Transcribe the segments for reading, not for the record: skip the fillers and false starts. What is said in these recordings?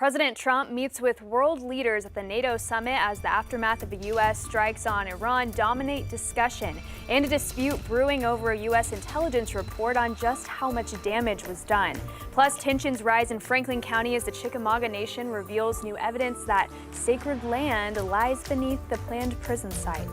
President Trump meets with world leaders at the NATO summit as the aftermath of the U.S. strikes on Iran dominate discussion, and a dispute brewing over a U.S. intelligence report on just how much damage was done. Plus, tensions rise in Franklin County as the Chickamauga Nation reveals new evidence that sacred land lies beneath the planned prison site.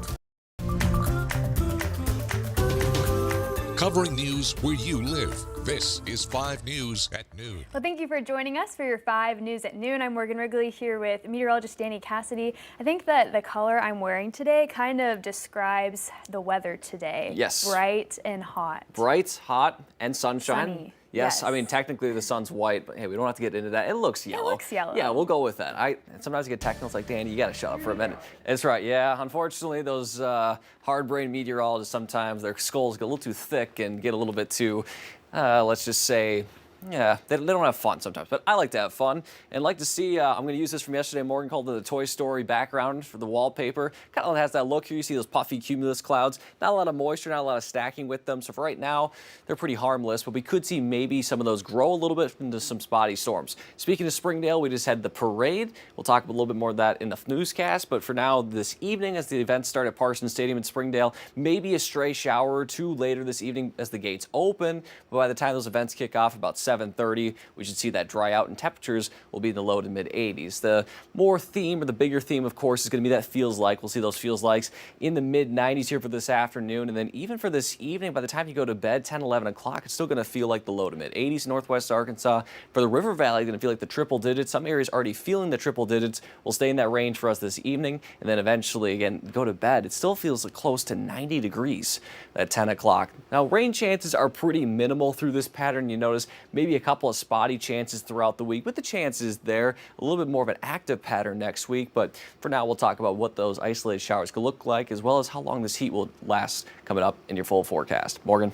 Covering news where you live. This is 5 News at Noon. Well, thank you for joining us for your 5 News at Noon. I'm Morgan Wrigley here with meteorologist Danny Cassidy. I think that the color I'm wearing today kind of describes the weather today. Yes. Bright and hot. Bright, hot, and sunshine. Sunny. Yes, I mean, technically the sun's white, but hey, we don't have to get into that. It looks yellow. It looks yellow. Yeah, we'll go with that. Sometimes I get technical. It's like, Danny, you got to shut up for a minute. It's right, yeah. Unfortunately, those hard-brained meteorologists, sometimes their skulls get a little too thick and get a little bit too, let's just say, yeah, they don't have fun sometimes, but I like to have fun and like to see, I'm going to use this from yesterday. Morgan called it the Toy Story background for the wallpaper. Kind of has that look here. You see those puffy cumulus clouds. Not a lot of moisture, not a lot of stacking with them. So for right now, they're pretty harmless, but we could see maybe some of those grow a little bit into some spotty storms. Speaking of Springdale, we just had the parade. We'll talk a little bit more of that in the newscast, but for now, this evening as the events start at Parsons Stadium in Springdale, maybe a stray shower or two later this evening as the gates open. But by the time those events kick off about 7:30, we should see that dry out and temperatures will be in the low to mid 80s. The more theme, or the bigger theme, of course, is going to be that feels like. We'll see those feels likes in the mid 90s here for this afternoon. And then even for this evening, by the time you go to bed, 10, 11 o'clock, it's still going to feel like the low to mid 80s. Northwest Arkansas. For the River Valley, going to feel like the triple digits. Some areas already feeling the triple digits. Will stay in that range for us this evening. And then eventually, again, go to bed. It still feels close to 90 degrees at 10 o'clock. Now, rain chances are pretty minimal through this pattern. You notice maybe a couple of spotty chances throughout the week, with the chances there, a little bit more of an active pattern next week. But for now, we'll talk about what those isolated showers could look like, as well as how long this heat will last coming up in your full forecast. Morgan.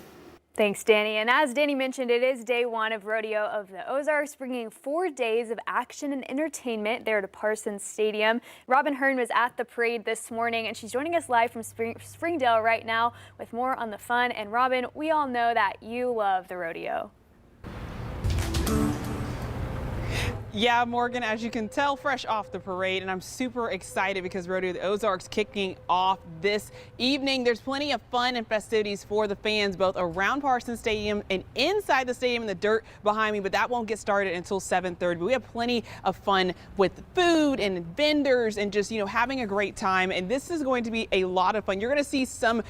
Thanks, Danny. And as Danny mentioned, it is day 1 of Rodeo of the Ozarks, bringing 4 days of action and entertainment there to Parsons Stadium. Robin Hearn was at the parade this morning, and she's joining us live from Springdale right now with more on the fun. And Robin, we all know that you love the rodeo. Yeah, Morgan, as you can tell, fresh off the parade, and I'm super excited because Rodeo of the Ozarks kicking off this evening. There's plenty of fun and festivities for the fans, both around Parsons Stadium and inside the stadium in the dirt behind me, but that won't get started until 7:30. But we have plenty of fun with food and vendors and just, having a great time, and this is going to be a lot of fun. You're going to see some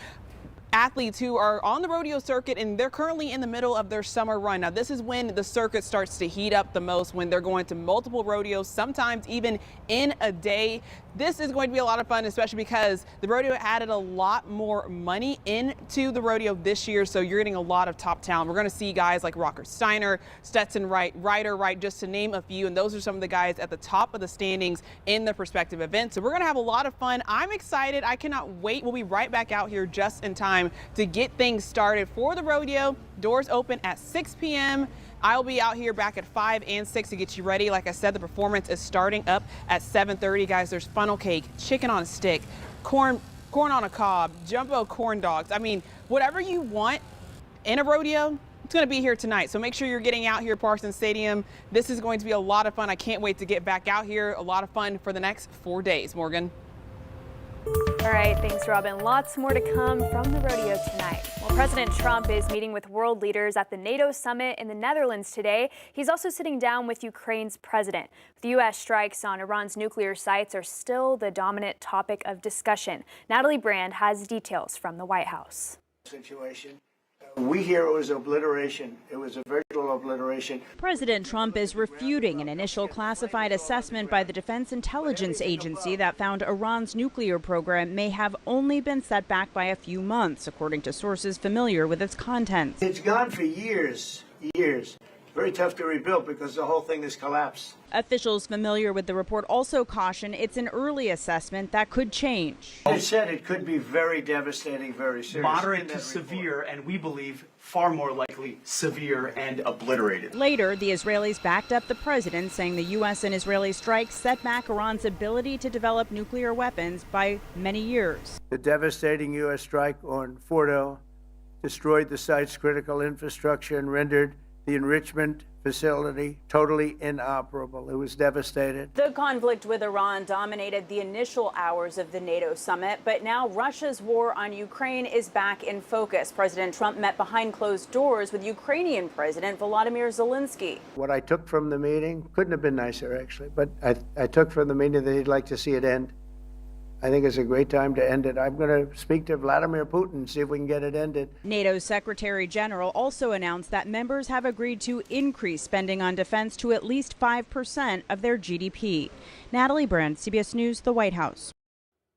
athletes who are on the rodeo circuit, and they're currently in the middle of their summer run. Now, this is when the circuit starts to heat up the most, when they're going to multiple rodeos, sometimes even in a day. This is going to be a lot of fun, especially because the rodeo added a lot more money into the rodeo this year, so you're getting a lot of top talent. We're going to see guys like Rocker Steiner, Stetson Wright, Ryder Wright, just to name a few, and those are some of the guys at the top of the standings in the prospective event. So we're going to have a lot of fun. I'm excited. I cannot wait. We'll be right back out here just in time to get things started for the rodeo. Doors open at 6 p.m. I'll be out here back at 5 and 6 to get you ready. Like I said, the performance is starting up at 7:30. Guys, there's funnel cake, chicken on a stick, corn on a cob, jumbo corn dogs. I mean, whatever you want in a rodeo, it's going to be here tonight. So make sure you're getting out here at Parsons Stadium. This is going to be a lot of fun. I can't wait to get back out here. A lot of fun for the next 4 days. Morgan. All right, thanks, Robin. Lots more to come from the rodeo tonight. Well, President Trump is meeting with world leaders at the NATO summit in the Netherlands today. He's also sitting down with Ukraine's president. The U.S. strikes on Iran's nuclear sites are still the dominant topic of discussion. Natalie Brand has details from the White House. Situation. We hear it was obliteration. It was a virtual obliteration. President Trump is refuting an initial classified assessment by the Defense Intelligence Agency that found Iran's nuclear program may have only been set back by a few months, according to sources familiar with its contents. It's gone for years. Very tough to rebuild because the whole thing has collapsed. Officials familiar with the report also caution it's an early assessment that could change. They said it could be very devastating, very serious. Moderate to severe, and we believe far more likely severe and obliterated. Later, the Israelis backed up the president, saying the U.S. and Israeli strikes set back Iran's ability to develop nuclear weapons by many years. The devastating U.S. strike on Fordo destroyed the site's critical infrastructure and rendered the enrichment facility, totally inoperable. It was devastated. The conflict with Iran dominated the initial hours of the NATO summit, but now Russia's war on Ukraine is back in focus. President Trump met behind closed doors with Ukrainian President Volodymyr Zelensky. What I took from the meeting couldn't have been nicer, actually, but I took from the meeting that he'd like to see it end. I think it's a great time to end it. I'm going to speak to Vladimir Putin and see if we can get it ended. NATO's Secretary General also announced that members have agreed to increase spending on defense to at least 5% of their GDP. Natalie Brand, CBS News, the White House.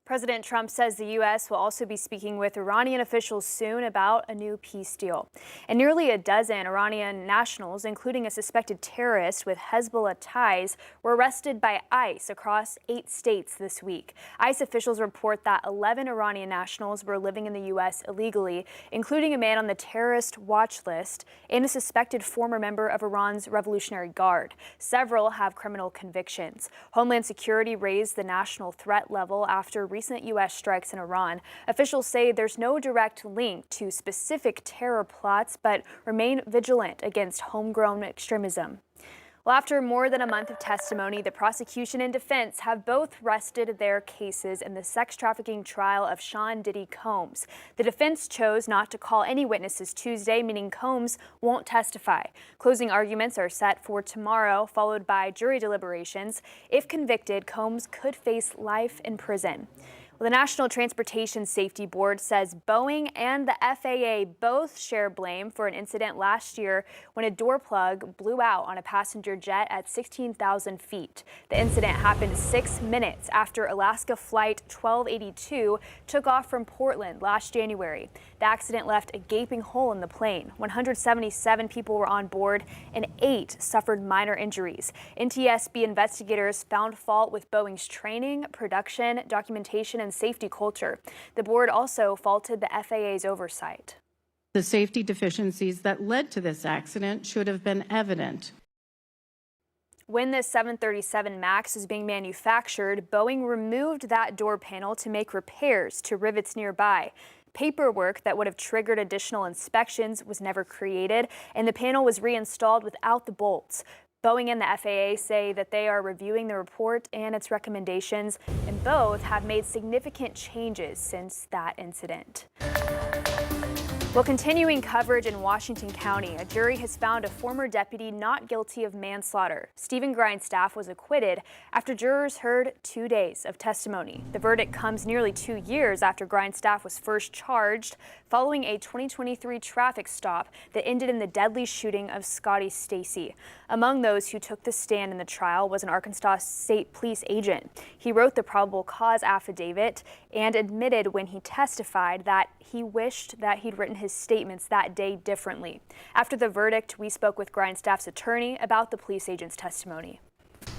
President Trump says the U.S. will also be speaking with Iranian officials soon about a new peace deal. And nearly a dozen Iranian nationals, including a suspected terrorist with Hezbollah ties, were arrested by ICE across 8 states this week. ICE officials report that 11 Iranian nationals were living in the U.S. illegally, including a man on the terrorist watch list and a suspected former member of Iran's Revolutionary Guard. Several have criminal convictions. Homeland Security raised the national threat level after recent U.S. strikes in Iran. Officials say there's no direct link to specific terror plots, but remain vigilant against homegrown extremism. Well, after more than a month of testimony, the prosecution and defense have both rested their cases in the sex trafficking trial of Sean Diddy Combs. The defense chose not to call any witnesses Tuesday, meaning Combs won't testify. Closing arguments are set for tomorrow, followed by jury deliberations. If convicted, Combs could face life in prison. Well, the National Transportation Safety Board says Boeing and the FAA both share blame for an incident last year when a door plug blew out on a passenger jet at 16,000 feet. The incident happened 6 minutes after Alaska Flight 1282 took off from Portland last January. The accident left a gaping hole in the plane. 177 people were on board and 8 suffered minor injuries. NTSB investigators found fault with Boeing's training, production, documentation, and safety culture. The board also faulted the FAA's oversight. The safety deficiencies that led to this accident should have been evident. When the 737 MAX was being manufactured, Boeing removed that door panel to make repairs to rivets nearby. Paperwork that would have triggered additional inspections was never created, and the panel was reinstalled without the bolts. Boeing and the FAA say that they are reviewing the report and its recommendations, and both have made significant changes since that incident. Well, continuing coverage in Washington County, a jury has found a former deputy not guilty of manslaughter. Stephen Grindstaff was acquitted after jurors heard 2 days of testimony. The verdict comes nearly 2 years after Grindstaff was first charged following a 2023 traffic stop that ended in the deadly shooting of Scotty Stacy. Among those who took the stand in the trial was an Arkansas State Police agent. He wrote the probable cause affidavit and admitted when he testified that he wished that he'd written his statements that day differently. After the verdict, we spoke with Grindstaff's attorney about the police agent's testimony.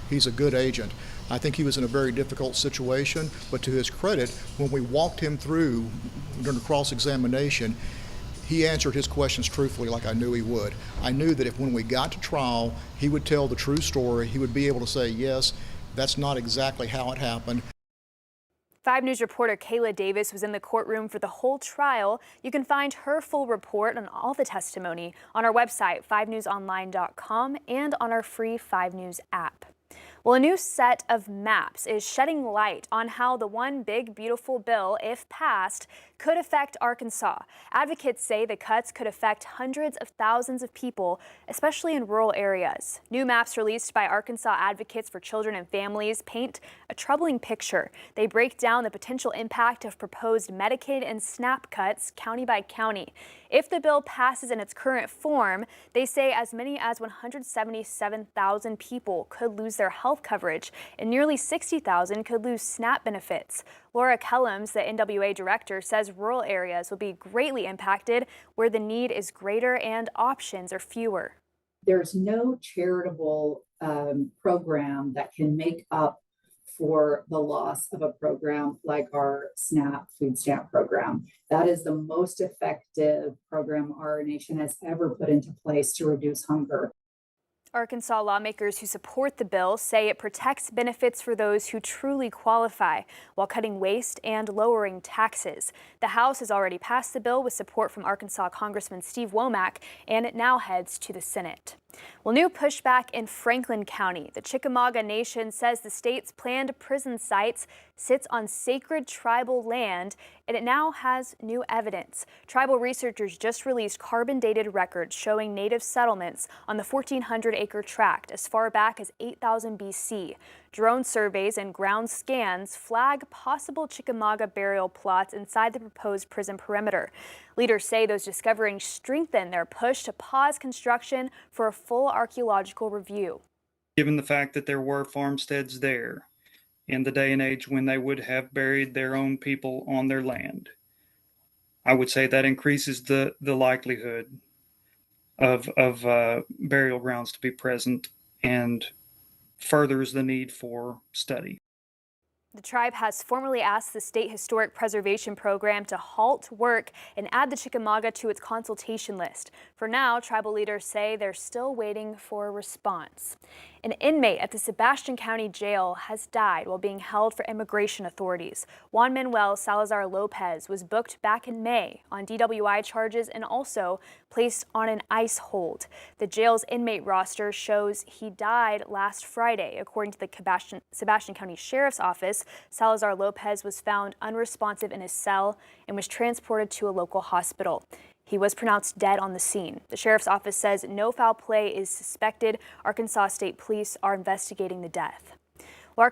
He's a good agent. I think he was in a very difficult situation, but to his credit, when we walked him through during the cross-examination, he answered his questions truthfully like I knew he would. I knew that if when we got to trial, he would tell the true story. He would be able to say, yes, that's not exactly how it happened. 5 News reporter Kayla Davis was in the courtroom for the whole trial. You can find her full report on all the testimony on our website, 5newsonline.com, and on our free 5 News app. Well, a new set of maps is shedding light on how the One Big Beautiful bill, if passed, could affect Arkansas. Advocates say the cuts could affect hundreds of thousands of people, especially in rural areas. New maps released by Arkansas Advocates for Children and Families paint a troubling picture. They break down the potential impact of proposed Medicaid and SNAP cuts county by county. If the bill passes in its current form, they say as many as 177,000 people could lose their health coverage and nearly 60,000 could lose SNAP benefits. Laura Kellums, the NWA director, says rural areas will be greatly impacted where the need is greater and options are fewer. There's no charitable program that can make up for the loss of a program like our SNAP food stamp program. That is the most effective program our nation has ever put into place to reduce hunger. Arkansas lawmakers who support the bill say it protects benefits for those who truly qualify while cutting waste and lowering taxes. The House has already passed the bill with support from Arkansas Congressman Steve Womack, and it now heads to the Senate. Well, new pushback in Franklin County. The Chickamauga Nation says the state's planned prison sites sits on sacred tribal land, and it now has new evidence. Tribal researchers just released carbon-dated records showing native settlements on the 1,400-acre tract as far back as 8,000 BC. Drone surveys and ground scans flag possible Chickamauga burial plots inside the proposed prison perimeter. Leaders say those discoveries strengthen their push to pause construction for a full archaeological review. Given the fact that there were farmsteads there in the day and age when they would have buried their own people on their land, I would say that increases the likelihood of burial grounds to be present and furthers the need for study. The tribe has formally asked the State Historic Preservation Program to halt work and add the Chickamauga to its consultation list. For now, tribal leaders say they're still waiting for a response. An inmate at the Sebastian County Jail has died while being held for immigration authorities. Juan Manuel Salazar Lopez was booked back in May on DWI charges and also placed on an ICE hold. The jail's inmate roster shows he died last Friday. According to the Sebastian County Sheriff's Office, Salazar Lopez was found unresponsive in his cell and was transported to a local hospital. He was pronounced dead on the scene. The sheriff's office says no foul play is suspected. Arkansas State Police are investigating the death. Well,